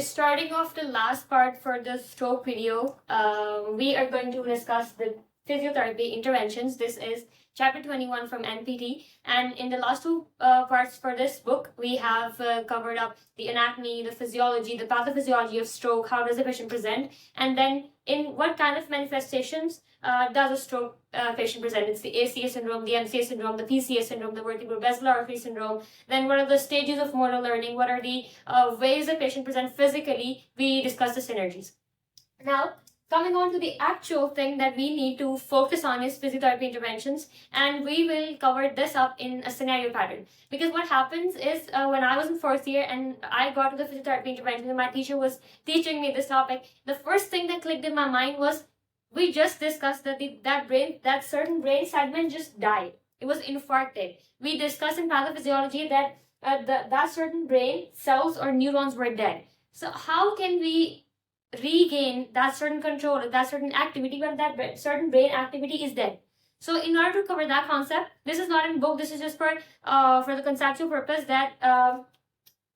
Starting off the last part for the stroke video, we are going to discuss the physiotherapy interventions. This is chapter 21 from NPT. And in the last two parts for this book, we have covered up the anatomy, the physiology, the pathophysiology of stroke, how does the patient present, and then in what kind of manifestations does a stroke patient present. It's the ACA syndrome, the MCA syndrome, the PCA syndrome, the vertebral basilar artery syndrome. Then what are the stages of motor learning? What are the ways a patient present physically? We discuss the synergies. Now, coming on to the actual thing that we need to focus on is physiotherapy interventions, and we will cover this up in a scenario pattern. Because what happens is when I was in fourth year and I got to the physiotherapy intervention and my teacher was teaching me this topic, the first thing that clicked in my mind was we just discussed that that certain brain segment just died. It was infarcted. We discussed in pathophysiology that that certain brain cells or neurons were dead. So how can we regain that certain control, that certain activity when that certain brain activity is dead? So in order to cover that concept, this is not in book, this is just for the conceptual purpose that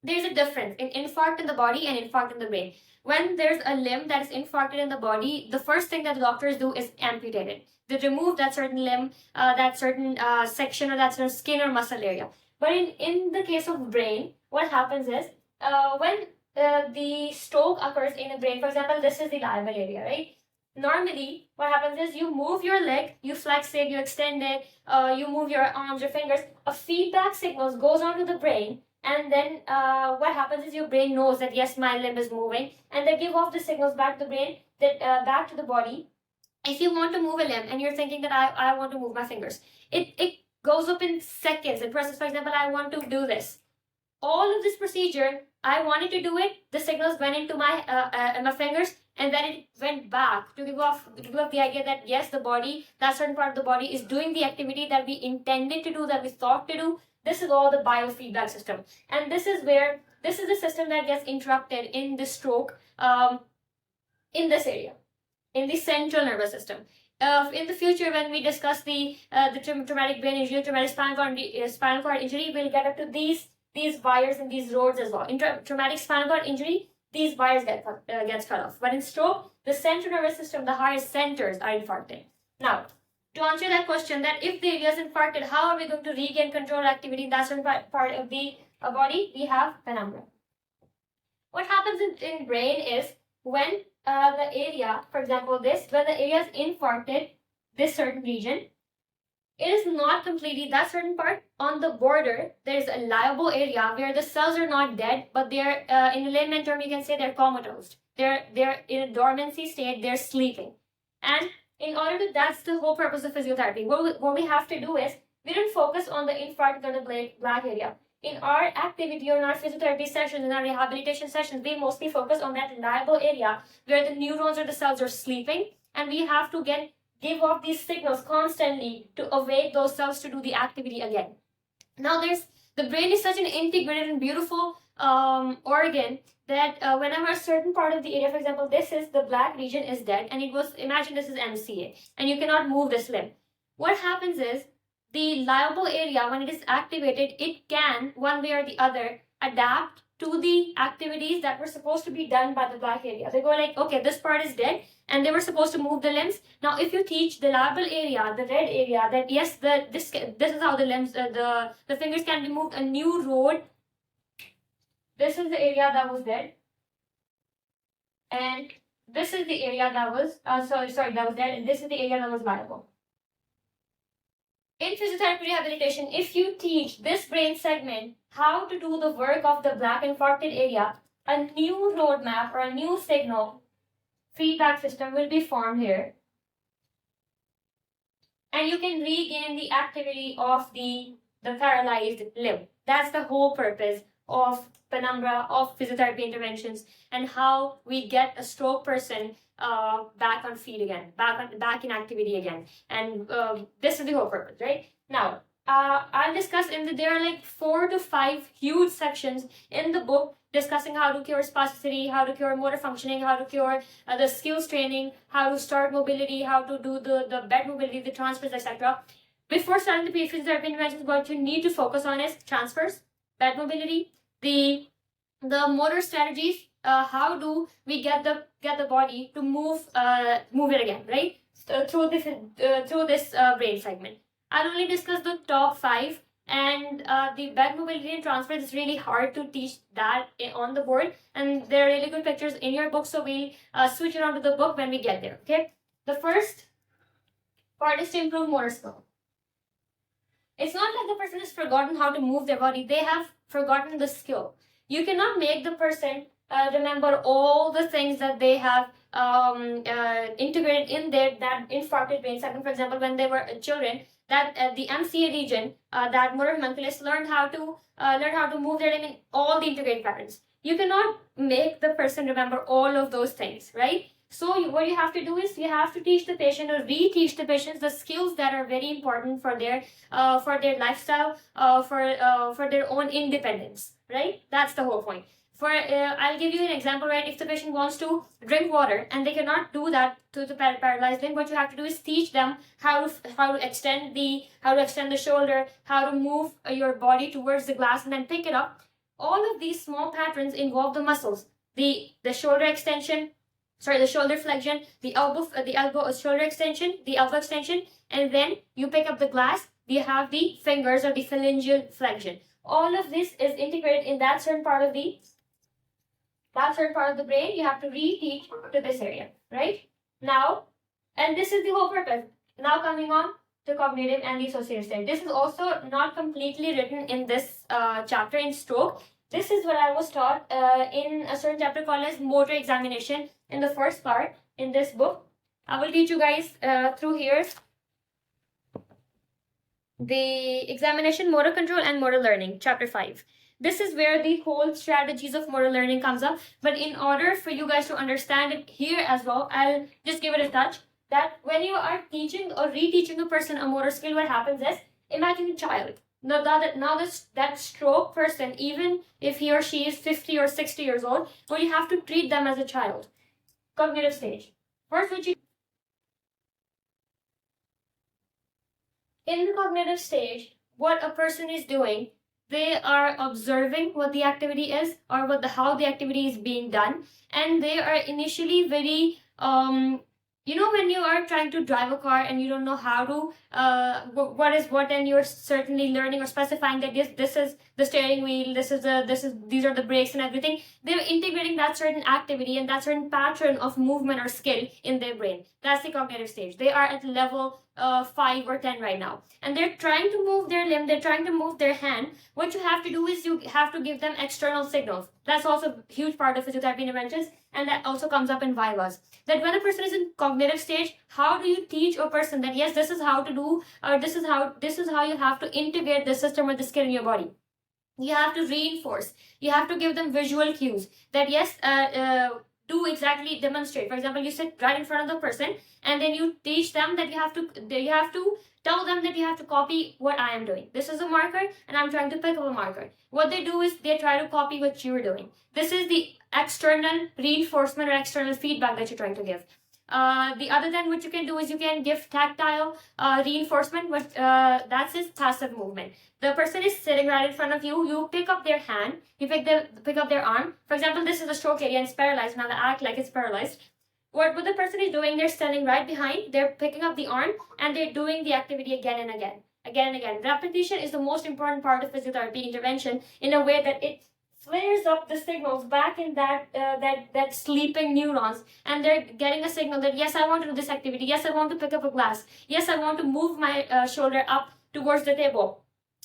there's a difference in infarct in the body and infarct in the brain. When there's a limb that is infarcted in the body, the first thing that the doctors do is amputate it. They remove that certain limb, that certain section or that certain skin or muscle area. But in the case of brain, what happens is when the stroke occurs in the brain, for example, this is the liable area, right? Normally, what happens is you move your leg, you flex it, you extend it, you move your arms, your fingers. A feedback signal goes on to the brain, and then what happens is your brain knows that yes, my limb is moving, and they give off the signals back to the brain, that back to the body. If you want to move a limb and you're thinking that I want to move my fingers, it goes up in seconds. In process, for example, I want to do this. All of this procedure, I wanted to do it, the signals went into my fingers, and then it went back to give off the idea that yes, the body, that certain part of the body is doing the activity that we intended to do, that we thought to do. This is all the biofeedback system. And this is the system that gets interrupted in the stroke in this area, in the central nervous system. In the future, when we discuss the traumatic brain injury, traumatic spinal cord injury, we'll get up to these wires and these roads as well. In traumatic spinal cord injury, these wires gets cut off. But in stroke, the central nervous system, the highest centers are infarcted. Now, to answer that question, that if the area is infarcted, how are we going to regain control activity in that certain part of the body? We have penumbra. What happens in brain is when the area, for example, when the area is infarcted, this certain region, it is not completely that certain part. On the border, there is a liable area where the cells are not dead, but they're in a layman term, you can say they're comatose. They're in a dormancy state. They're sleeping, and in order to, that's the whole purpose of physiotherapy. What we have to do is we don't focus on the infarct or the black area. In our activity or in our physiotherapy sessions, in our rehabilitation sessions, we mostly focus on that liable area where the neurons or the cells are sleeping, and we have to give off these signals constantly to awake those cells to do the activity again. Now, the brain is such an integrated and beautiful organ that whenever a certain part of the area, for example, this is the black region is dead, and imagine this is MCA, and you cannot move this limb. What happens is the liable area, when it is activated, it can, one way or the other, adapt to the activities that were supposed to be done by the black area. They go like, okay, this part is dead, and they were supposed to move the limbs. Now, if you teach the liable area, the red area, that yes, this is how the limbs, the fingers can be moved. A new road. This is the area that was dead, and this is the area that was that was dead, and this is the area that was liable. In physiotherapy rehabilitation, if you teach this brain segment how to do the work of the black infarcted area, a new roadmap or a new signal feedback system will be formed here, and you can regain the activity of the paralyzed limb. That's the whole purpose of penumbra, of physiotherapy interventions, and how we get a stroke person back on feet again, back in activity again. And this is the whole purpose, right? Now, I'll discuss there are like 4 to 5 huge sections in the book discussing how to cure spasticity, how to cure motor functioning, how to cure the skills training, how to start mobility, how to do the bed mobility, the transfers, etc. Before starting the physiotherapy interventions, what you need to focus on is transfers, bed mobility, the motor strategies, how do we get the body to move it again, right? Through this brain segment. I'll only discuss the top 5, and the back mobility and transfer is really hard to teach that on the board, and there are really good pictures in your book, so we'll switch around to the book when we get there. Okay, the first part is to improve motor skill. It's not like the person has forgotten how to move their body, they have forgotten the skill. You cannot make the person remember all the things that they have integrated in their that infarcted brain segment. For example, when they were children, that the MCA region, that motor homunculus learn how to move their limb in all the integrated patterns. You cannot make the person remember all of those things, right? So what you have to do is you have to teach the patient or reteach the patients the skills that are very important for their lifestyle, for their own independence, right? That's the whole point. I'll give you an example, right? If the patient wants to drink water and they cannot do that to the paralyzed limb, what you have to do is teach them how to extend the shoulder, how to move your body towards the glass and then pick it up. All of these small patterns involve the muscles, the shoulder extension, the shoulder flexion, the elbow shoulder extension, the elbow extension, and then you pick up the glass. You have the fingers or the phalangeal flexion. All of this is integrated in that certain part of the brain. You have to reteach to this area, right? Now, and this is the whole purpose. Now coming on to cognitive and the associative state. This is also not completely written in this chapter in stroke. This is what I was taught in a certain chapter called as motor examination in the first part in this book. I will teach you guys through here the examination, motor control and motor learning, chapter 5. This is where the whole strategies of motor learning comes up. But in order for you guys to understand it here as well, I'll just give it a touch that when you are teaching or reteaching a person a motor skill, what happens is, imagine a child. Now that stroke person, even if he or she is 50 or 60 years old, well, you have to treat them as a child. Cognitive stage. First, in the cognitive stage, what a person is doing, they are observing what the activity is or how the activity is being done, and they are initially very when you are trying to drive a car and you don't know how to what is what, and you're certainly learning or specifying that this is the steering wheel, these are the brakes and everything. They're integrating that certain activity and that certain pattern of movement or skill in their brain. That's the cognitive stage. They are at level 5 or 10 right now, and they're trying to move their limb, they're trying to move their hand. What you have to do is you have to give them external signals. That's also a huge part of physiotherapy interventions, and that also comes up in vivas. That when a person is in cognitive stage, how do you teach a person that yes, this is how to do, or this is how you have to integrate the system or the skill in your body? You have to reinforce. You have to give them visual cues that yes, do exactly demonstrate. For example, you sit right in front of the person and then you teach them that you have to tell them that you have to copy what I am doing. This is a marker and I'm trying to pick up a marker. What they do is they try to copy what you're doing. This is the external reinforcement or external feedback that you're trying to give. The other than what you can do is you can give tactile reinforcement, but that's his passive movement. The person is sitting right in front of you. You pick up their hand. You pick up their arm. For example, this is the stroke area and it's paralyzed. Now they act like it's paralyzed. What the person is doing, they're standing right behind. They're picking up the arm and they're doing the activity again and again. Again and again. Repetition is the most important part of physiotherapy intervention in a way that it flares up the signals back in that sleeping neurons, and they're getting a signal that yes, I want to do this activity. Yes, I want to pick up a glass. Yes, I want to move my shoulder up towards the table.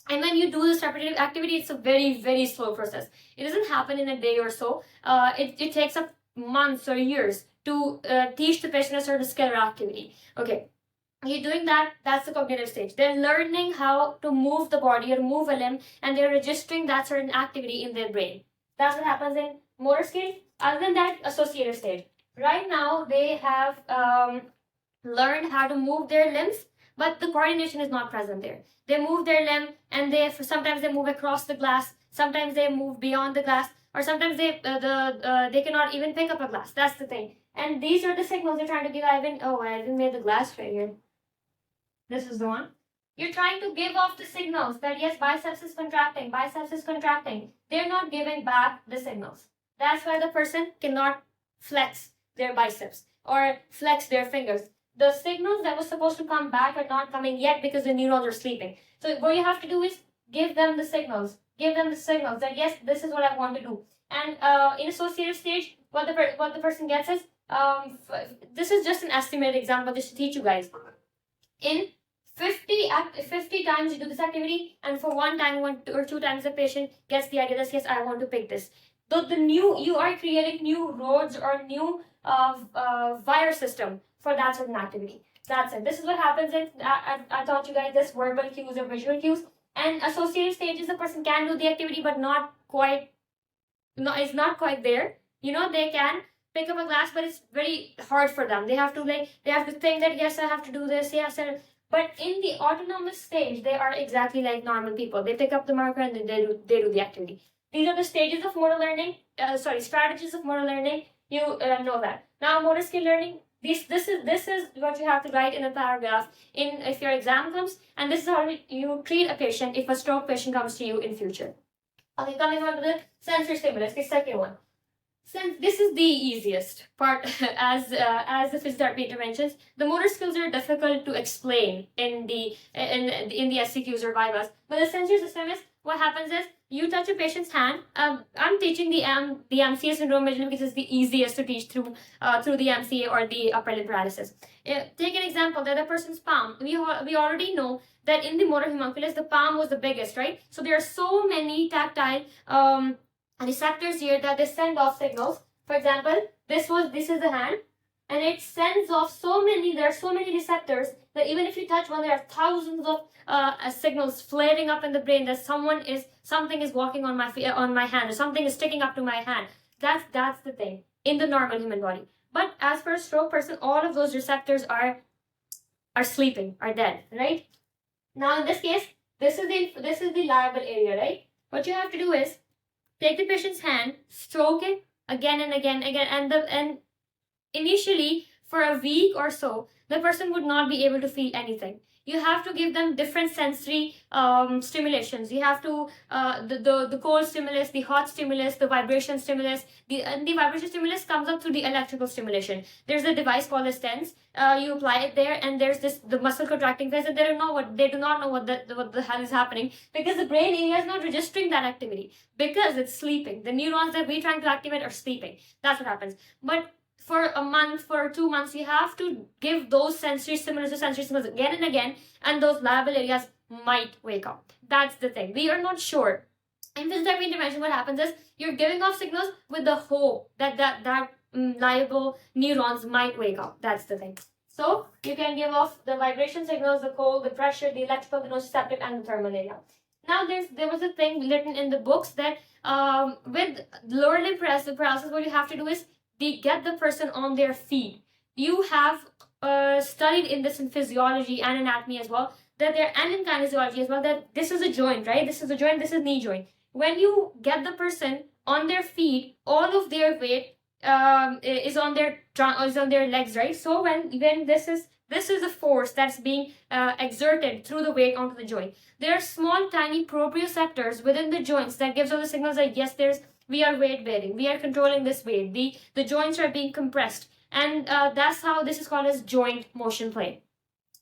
And when you do this repetitive activity, it's a very, very slow process. It doesn't happen in a day or so. It takes up months or years to teach the patient a certain skill or activity. Okay. You're doing that, that's the cognitive stage. They're learning how to move the body or move a limb, and they're registering that certain activity in their brain. That's what happens in motor skill. Other than that, associative stage. Right now, they have learned how to move their limbs, but the coordination is not present there. They move their limb, and sometimes they move across the glass, sometimes they move beyond the glass, or sometimes they cannot even pick up a glass. That's the thing. And these are the signals they're trying to give. I haven't made the glass right here. This is the one. You're trying to give off the signals that yes, biceps is contracting. They're not giving back the signals. That's why the person cannot flex their biceps or flex their fingers. The signals that were supposed to come back are not coming yet because the neurons are sleeping. So what you have to do is give them the signals. Give them the signals that yes, this is what I want to do. And in associative stage, what the person gets is this is just an estimated example just to teach you guys. In 50 times you do this activity, and for one or two times the patient gets the idea that yes, I want to pick this. You are creating new roads or new wire system for that certain activity. That's it. This is what happens in I taught you guys this verbal cues or visual cues. And associative stages, the person can do the activity but not quite. No, it's not quite there. They can pick up a glass, but it's very hard for them. They have to think that yes, I have to do this. Yes, but in the autonomous stage, they are exactly like normal people. They pick up the marker and then they do the activity. These are the stages of motor learning. Strategies of motor learning. You know that. Now, motor skill learning. This is what you have to write in a paragraph if your exam comes, and this is how you treat a patient if a stroke patient comes to you in future. Okay, coming on to the sensory stimulus, the second one. Since this is the easiest part as the physiotherapy interventions, the motor skills are difficult to explain in the SCQs or vivas. But the sensory system is, what happens is you touch a patient's hand. I'm teaching the MCA syndrome majorly because it's the easiest to teach through the MCA or the upper limb paralysis. Take an example, the other person's palm. We already know that in the motor homunculus, the palm was the biggest, right? So there are so many tactile receptors here that they send off signals. For example, this is the hand, and it sends off there are so many receptors that even if you touch one, there are thousands of signals flaring up in the brain that something is walking on my hand, or something is sticking up to my hand. That's the thing in the normal human body. But as for a stroke person, all of those receptors are sleeping, are dead, right? Now in this case, this is the liable area, right? What you have to do is take the patient's hand, stroke it again and again, and initially for a week or so, the person would not be able to feel anything. You have to give them different sensory stimulations. You have to the cold stimulus, the hot stimulus, the vibration stimulus. The vibration stimulus comes up through the electrical stimulation. There's a device called a stens. You apply it there, and there's the muscle contracting phase, and they do not know what the hell is happening because the brain area is not registering that activity because it's sleeping. The neurons that we're trying to activate are sleeping. That's what happens. But for a month, for 2 months, you have to give those sensory stimulus again and again, and those liable areas might wake up. That's the thing. We are not sure. In physiotherapy intervention, what happens is you're giving off signals with the hope that liable neurons might wake up. That's the thing. So you can give off the vibration signals, the cold, the pressure, the electrical, the nociceptive, and the thermal area. Now there was a thing written in the books that with lower limb paralysis, what you have to do is get the person on their feet. You have studied in this in physiology and anatomy as well, and in kinesiology as well, that this is a joint, right? This is a joint, this is knee joint. When you get the person on their feet, all of their weight is on their legs, right? So when this is a force that's being exerted through the weight onto the joint. There are small tiny proprioceptors within the joints that gives all the signals that yes, we are weight bearing, we are controlling this weight, the joints are being compressed, and that's how this is called as joint motion play.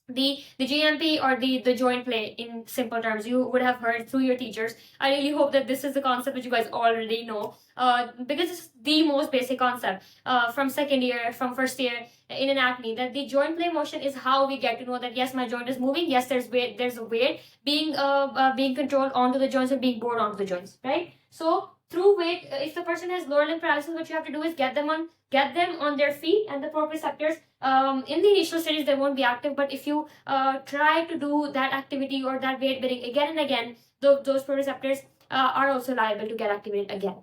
The GMP or the joint play in simple terms, you would have heard through your teachers. I really hope that this is a concept which you guys already know, because it's the most basic concept from second year, from first year in anatomy, that the joint play motion is how we get to know that yes, my joint is moving, yes, there's a weight being controlled onto the joints and being bored onto the joints, right? So through weight, if the person has lower limb paralysis, what you have to do is get them on their feet, and the proprioceptors in the initial stages they won't be active, but if you try to do that activity or that weight bearing again and again, those proprioceptors are also liable to get activated again,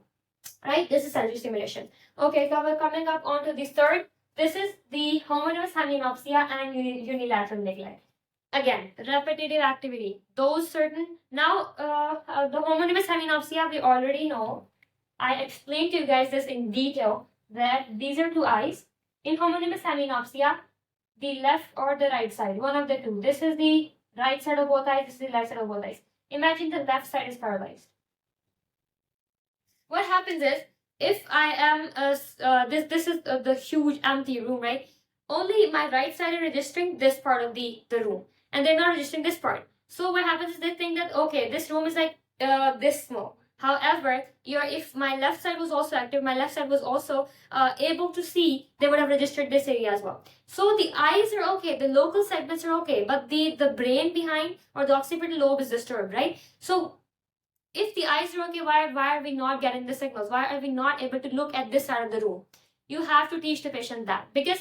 right? This is sensory stimulation. Okay, so we're coming up onto the third. This is the homonymous hemianopsia and unilateral neglect. Again, repetitive activity. Those certain now the homonymous hemianopsia we already know. I explained to you guys this in detail, that these are two eyes. In homonymous hemianopsia, the left or the right side, one of the two. This is the right side of both eyes, this is the left side of both eyes. Imagine the left side is paralyzed. What happens is if I am this is the huge empty room, right? Only my right side is registering this part of the room, and they're not registering this part. So what happens is they think that okay, this room is like this small. However, if my left side was also active, my left side was also able to see, they would have registered this area as well. So the eyes are okay, the local segments are okay, but the brain behind or the occipital lobe is disturbed, right? So if the eyes are okay, why are we not getting the signals? Why are we not able to look at this side of the room? You have to teach the patient that, because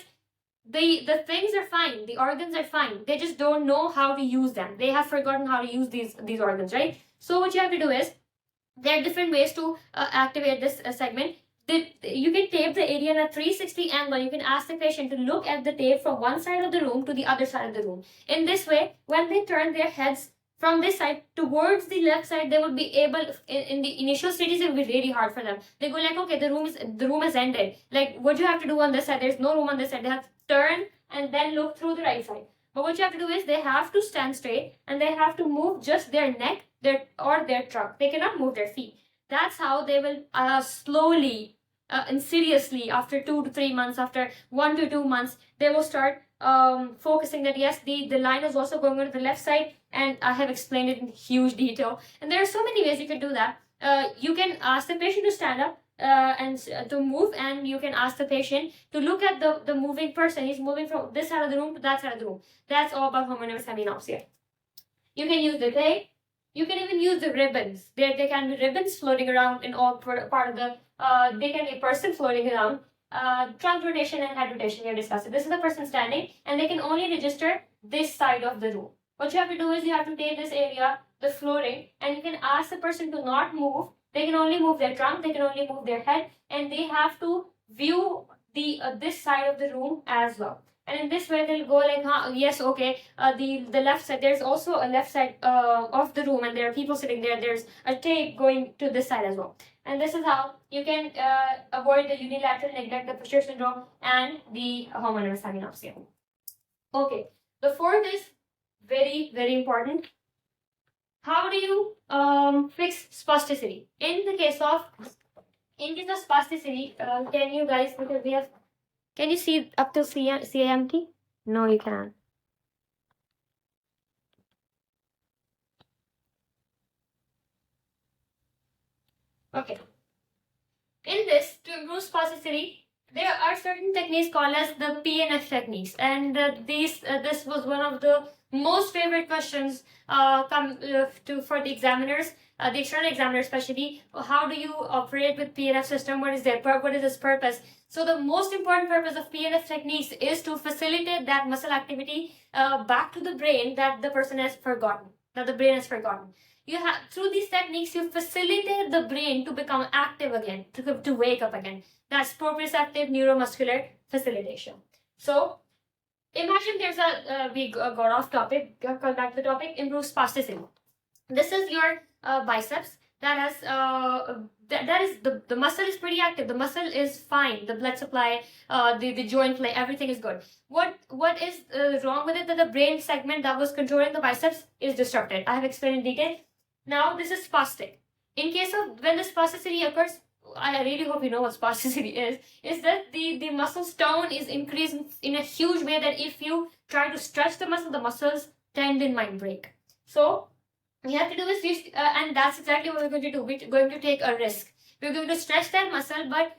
the things are fine, the organs are fine, they just don't know how to use them. They have forgotten how to use these organs, right? So what you have to do is, there are different ways to activate this segment. You can tape the area in a 360 angle. You can ask the patient to look at the tape from one side of the room to the other side of the room. In this way, when they turn their heads from this side towards the left side, they would be able, in the initial stages, it will be really hard for them. They go like, okay, the room is ended. Like, what you have to do on this side, there's no room on this side. They have to turn and then look through the right side. But what you have to do is, they have to stand straight and they have to move just their neck, their trunk. They cannot move their feet. That's how they will slowly, insidiously, after 2 to 3 months, after 1 to 2 months, they will start focusing that yes, the line is also going on to the left side, and I have explained it in huge detail. And there are so many ways you can do that. You can ask the patient to stand up and to move, and you can ask the patient to look at the moving person. He's moving from this side of the room to that side of the room. That's all about homonymous hemianopsia. You can use the tape. You can even use the ribbons. There can be ribbons floating around in all part of the. They can be a person floating around. Trunk rotation and head rotation we are discussing. This is the person standing, and they can only register this side of the room. What you have to do is, you have to take this area, the flooring, and you can ask the person to not move. They can only move their trunk, they can only move their head, and they have to view the this side of the room as well. And in this way, they'll go like, yes, okay, the left side, there's also a left side of the room, and there are people sitting there. There's a tape going to this side as well. And this is how you can avoid the unilateral neglect, the Fisher syndrome, and the homonymous hemianopsia. Okay, the fourth is very, very important. How do you fix spasticity? In the case of spasticity, can you guys, because we have, can you see up till CAMT? No, you can't. Okay. In this, to improve spasticity, there are certain techniques called as the PNF techniques, and this was one of the most favorite questions for the examiners, the external examiner especially. How do you operate with PNF system? What is its purpose? So the most important purpose of PNF techniques is to facilitate that muscle activity back to the brain that the person has forgotten, that the brain has forgotten. You have, through these techniques, you facilitate the brain to become active again, to wake up again. That's proprioceptive neuromuscular facilitation. So imagine there's we got off topic, come back to the topic, improve spasticity. This is your biceps. That has that is the muscle is pretty active. The muscle is fine. The blood supply, the joint play, everything is good. What is wrong with it? That the brain segment that was controlling the biceps is disrupted. I have explained in detail. Now this is spastic. In case of when the spasticity occurs, I really hope you know what spasticity is that the muscle tone is increased in a huge way, that if you try to stretch the muscles tendon might break. So you have to do is and that's exactly what we're going to do. We're going to take a risk. We're going to stretch that muscle, but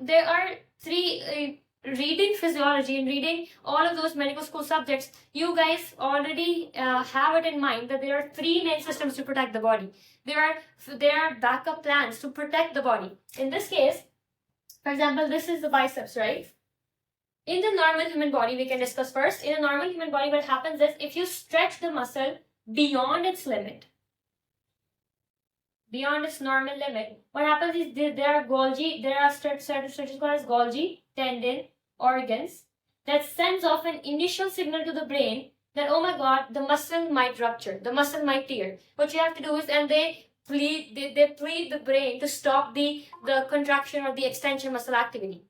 there are three reading physiology and reading all of those medical school subjects. You guys already have it in mind that there are three main systems to protect the body. There are backup plans to protect the body. In this case, for example, this is the biceps, right? In the normal human body, we can discuss first. In a normal human body, what happens is, if you stretch the muscle beyond its limit, beyond its normal limit, what happens is there are certain structures called as Golgi tendon organs that sends off an initial signal to the brain that, oh my god, the muscle might rupture, the muscle might tear. What you have to do is, and they plead the brain to stop the contraction or the extension muscle activity.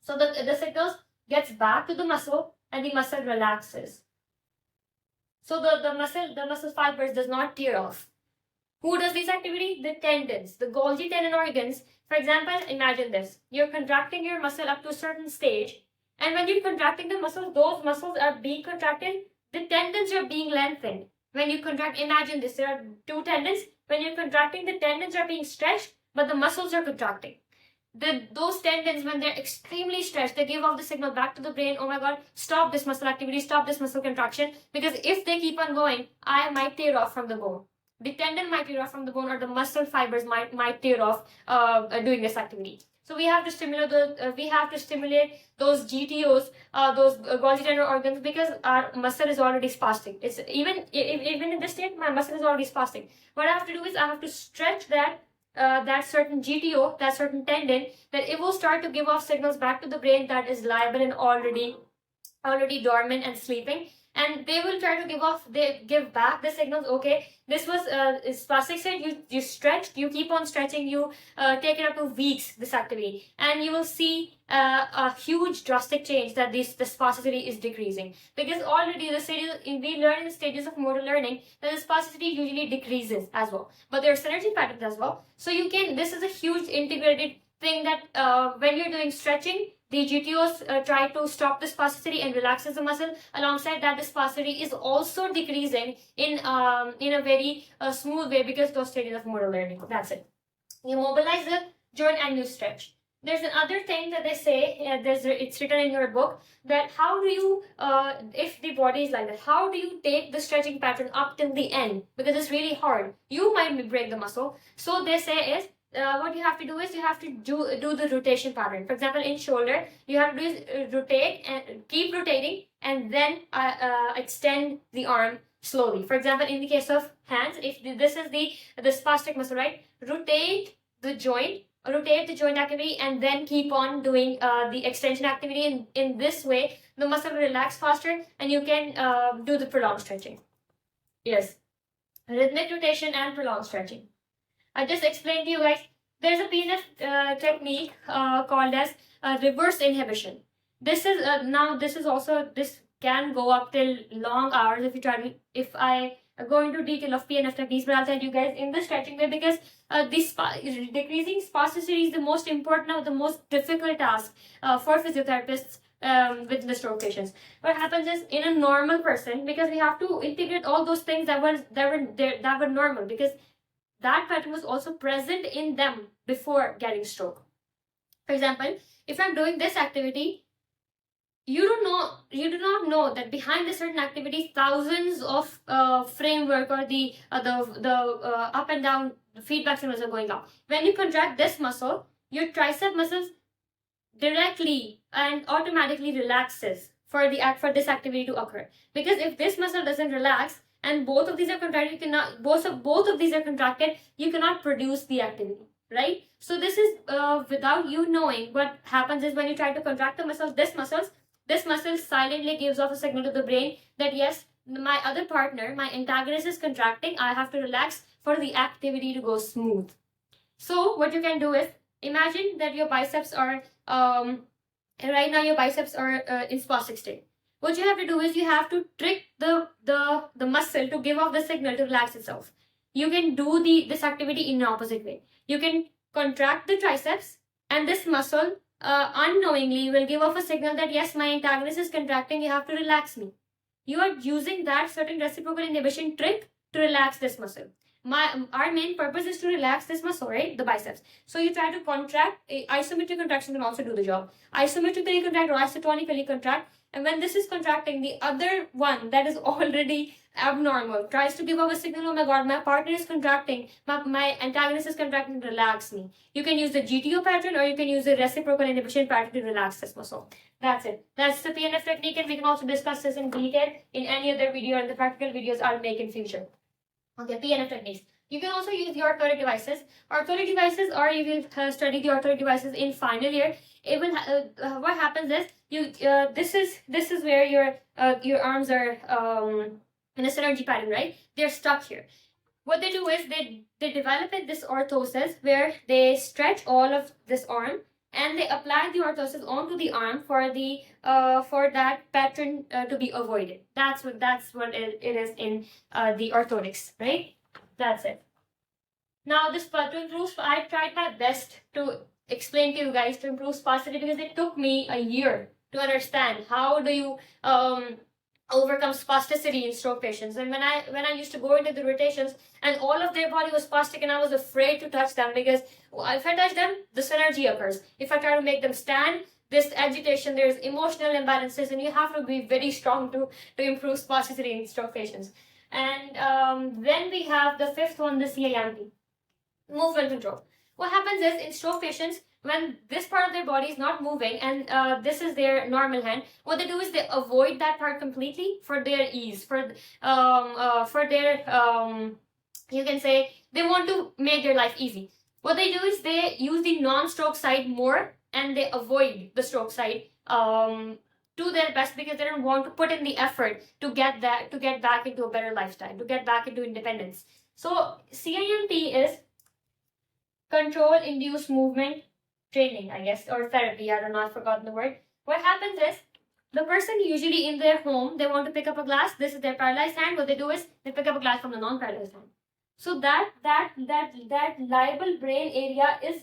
So the signals gets back to the muscle and the muscle relaxes. So the muscle fibers does not tear off. Who does this activity? The tendons, the Golgi tendon organs. For example, imagine this. You're contracting your muscle up to a certain stage, and when you're contracting the muscles, those muscles are being contracted, the tendons are being lengthened. When you contract, imagine this, there are two tendons. When you're contracting, the tendons are being stretched, but the muscles are contracting. Those tendons, when they're extremely stretched, they give off the signal back to the brain, oh my god, stop this muscle activity, stop this muscle contraction, because if they keep on going, I might tear off from the bone. The tendon might tear off from the bone, or the muscle fibers might tear off doing this activity. So we have to stimulate those GTOs, those Golgi tendon organs, because our muscle is already spastic. It's even in this state, my muscle is already spastic. What I have to do is I have to stretch that certain GTO, that certain tendon, that it will start to give off signals back to the brain that is liable and already dormant and sleeping, and they will try to give back the signals. Okay, this was spastic state, you stretched, you keep on stretching, you take it up to weeks, this activity, and you will see a huge drastic change that the spasticity is decreasing, because already we learn in the stages of motor learning that the spasticity usually decreases as well, but there are synergy patterns as well. So this is a huge integrated thing that when you're doing stretching, the GTOs try to stop the spasticity and relaxes the muscle. Alongside that, the spasticity is also decreasing in a very smooth way, because those stages of motor learning. That's it. You mobilize the joint and you stretch. There's another thing that they say, it's written in your book, that how do you, if the body is like that, how do you take the stretching pattern up till the end? Because it's really hard. You might break the muscle. So they say is, what you have to do is you have to do the rotation pattern. For example, in shoulder, you have to do is rotate and keep rotating, and then extend the arm slowly. For example, in the case of hands, if this is the spastic muscle, right? Rotate the joint activity, and then keep on doing the extension activity. In this way, the muscle will relax faster, and you can do the prolonged stretching. Yes, rhythmic rotation and prolonged stretching. I just explained to you guys, there's a PNF technique called as reverse inhibition. This can go up till long hours if I go into detail of PNF techniques, but I'll tell you guys in the stretching way, because decreasing spasticity is the most important or the most difficult task for physiotherapists with the stroke patients. What happens is, in a normal person, because we have to integrate all those things that were normal, because that pattern was also present in them before getting stroke. For example, if I'm doing this activity, you do not know that behind this certain activity, thousands of framework or the up and down feedback signals are going up. When you contract this muscle, your tricep muscles directly and automatically relaxes for this activity to occur. Because if this muscle doesn't relax, and both of these are contracted, both of these are contracted, you cannot produce the activity, right? So this is without you knowing. What happens is, when you try to contract the muscles, this muscle silently gives off a signal to the brain that yes, my other partner, my antagonist, is contracting. I have to relax for the activity to go smooth. So what you can do is, imagine that your biceps are right now your biceps are in spastic state. What you have to do is, you have to trick the muscle to give off the signal to relax itself. You can do this activity in an opposite way. You can contract the triceps, and this muscle unknowingly will give off a signal that yes, my antagonist is contracting, you have to relax me. You are using that certain reciprocal inhibition trick to relax this muscle. Our main purpose is to relax this muscle, right? The biceps. So you try to contract. Isometric contraction can also do the job. Isometrically contract or isotonically contract. And when this is contracting, the other one that is already abnormal tries to give off a signal, oh my god, my partner is contracting, my antagonist is contracting, relax me. You can use the GTO pattern, or you can use the reciprocal inhibition pattern to relax this muscle. That's it. That's the PNF technique, and we can also discuss this in detail in any other video, and the practical videos I'll make in future. Okay, PNF techniques. You can also use the orthotic devices. Orthotic devices, or you will study the orthotic devices in final year. It will. What happens is, this is where your arms are in a synergy pattern, right? They're stuck here. What they do is they develop this orthosis where they stretch all of this arm, and they apply the orthosis onto the arm for that pattern to be avoided. That's what it is in the orthotics, right? That's it. Now, this to improve, I tried my best to explain to you guys to improve spasticity because it took me a year to understand how do you overcome spasticity in stroke patients. And when I used to go into the rotations and all of their body was spastic and I was afraid to touch them because if I touch them, the synergy occurs. If I try to make them stand, this agitation, there's emotional imbalances, and you have to be very strong to improve spasticity in stroke patients. And then we have the fifth one, the CAMP, movement control. What happens is in stroke patients, when this part of their body is not moving and this is their normal hand, what they do is they avoid that part completely for their ease, for their you can say they want to make their life easy. What they do is they use the non-stroke side more and they avoid the stroke side to their best because they don't want to put in the effort to get back into a better lifestyle, to get back into independence. So CIMT is control induced movement training, I guess, or therapy. I don't know, I've forgotten the word. What happens is the person usually in their home, they want to pick up a glass. This is their paralyzed hand. What they do is they pick up a glass from the non-paralyzed hand. So that liable brain area is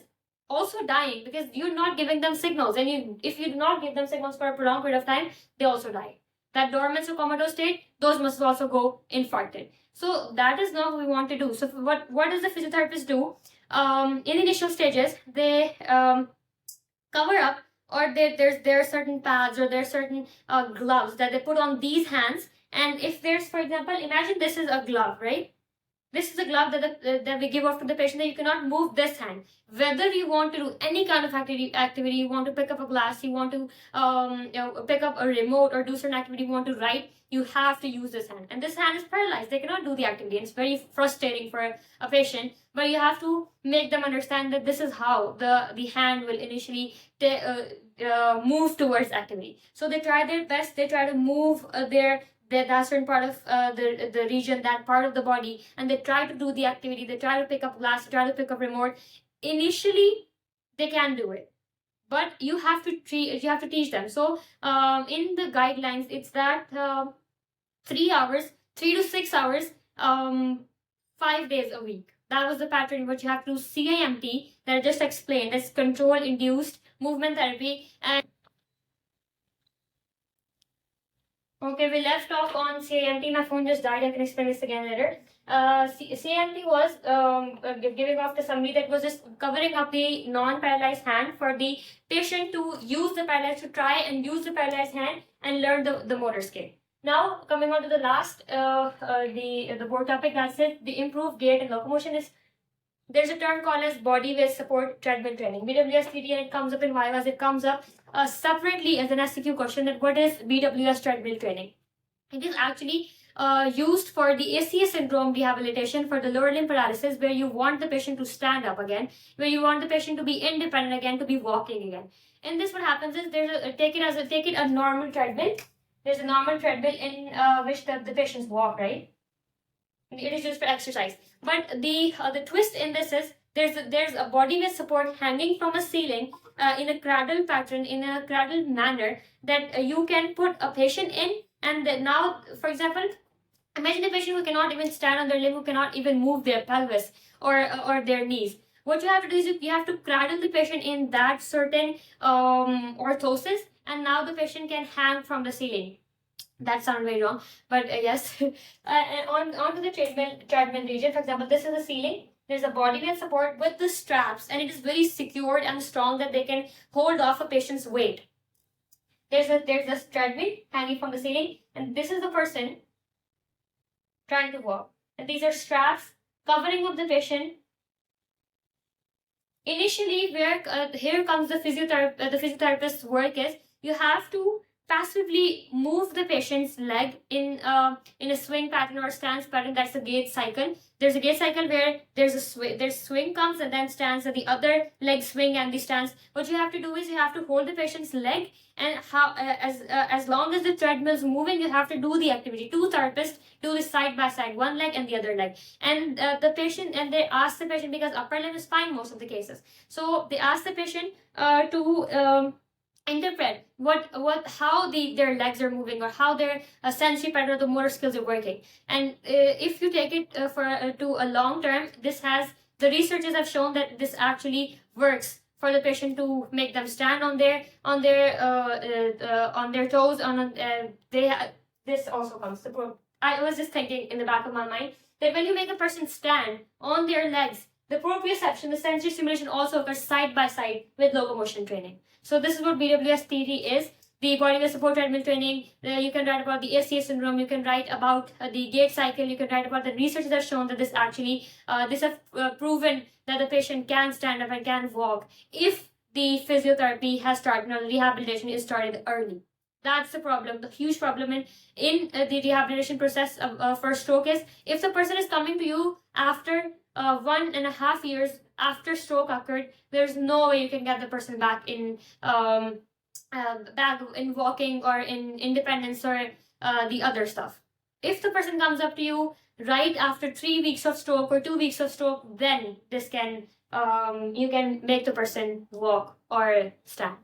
also dying because you're not giving them signals, and if you do not give them signals for a prolonged period of time, they also die. That dormant or comatose state, those must also go infarcted. So that is not what we want to do. So what does the physiotherapist do? In initial stages, they cover up, or there are certain pads or there are certain gloves that they put on these hands. And if there's, for example, imagine this is a glove, right? This is a glove that we give off to the patient that you cannot move this hand. Whether you want to do any kind of activity, you want to pick up a glass, you want to pick up a remote or do certain activity, you want to write, you have to use this hand. And this hand is paralyzed. They cannot do the activity. It's very frustrating for a patient, but you have to make them understand that this is how the hand will initially move towards activity. So they try their best. They try to move that certain part of the region, that part of the body, and they try to do the activity. They try to pick up glass, try to pick up remote. Initially, they can do it, but you have to teach them. So in the guidelines, it's that 3 to 6 hours, 5 days a week. That was the pattern which you have to do. CIMT that I just explained as control induced movement therapy. And okay, we left off on CIMT. My phone just died. I can explain this again later. CIMT was giving off to somebody that was just covering up the non-paralyzed hand for the patient to use the paralyzed, to try and use the paralyzed hand and learn the motor skill. Now, coming on to the last, the board topic, that's it. The improved gait and locomotion is, there's a term called as body weight support treadmill training, BWS-TT, and it comes up in Vivas. It comes up separately as an SCQ question, that what is BWS treadmill training? It is actually used for the ACS syndrome rehabilitation for the lower limb paralysis, where you want the patient to stand up again, where you want the patient to be independent again, to be walking again. In this, what happens is take it a normal treadmill. There's a normal treadmill in which the patients walk, right? It is used for exercise. But the twist in this is there's a body weight support hanging from a ceiling in a cradle pattern, in a cradle manner, that you can put a patient in. And now, for example, imagine a patient who cannot even stand on their limb, who cannot even move their pelvis or their knees. What you have to do is you have to cradle the patient in that certain orthosis, and now the patient can hang from the ceiling. That sounds very wrong, but yes. Onto the treadmill region, for example, this is the ceiling. There's a body weight support with the straps, and it is very secured and strong that they can hold off a patient's weight. There's a treadmill hanging from the ceiling, and this is the person trying to walk. And these are straps covering up the patient. Initially, here comes the physiotherapist's work is you have to passively move the patient's leg in a swing pattern or stance pattern. That's a gait cycle. There's a gait cycle where there's swing comes and then stands, and the other leg swing and the stance. What you have to do is you have to hold the patient's leg, and as long as the treadmill is moving, you have to do the activity. Two therapists do this side by side, one leg and the other leg, and they ask the patient, because upper limb is fine most of the cases, so they ask the patient to interpret how their legs are moving, or how their sensory pattern or the motor skills are working. And if you take it to a long term, this has the researchers have shown that this actually works for the patient to make them stand on their toes. This also comes. I was just thinking in the back of my mind that when you make a person stand on their legs, the proprioception, the sensory stimulation also occurs side by side with locomotion training. So this is what BWS-PT is. The body weight support treadmill training. You can write about the ACA syndrome. You can write about the gait cycle. You can write about the research that has shown that this actually, this has proven that the patient can stand up and can walk if the physiotherapy has started, or rehabilitation is started early. That's the problem. The huge problem in the rehabilitation process for stroke is if the person is coming to you after 1.5 years after stroke occurred, there's no way you can get the person back in walking or in independence or the other stuff. If the person comes up to you right after 3 weeks of stroke or 2 weeks of stroke, then this can you can make the person walk or stand.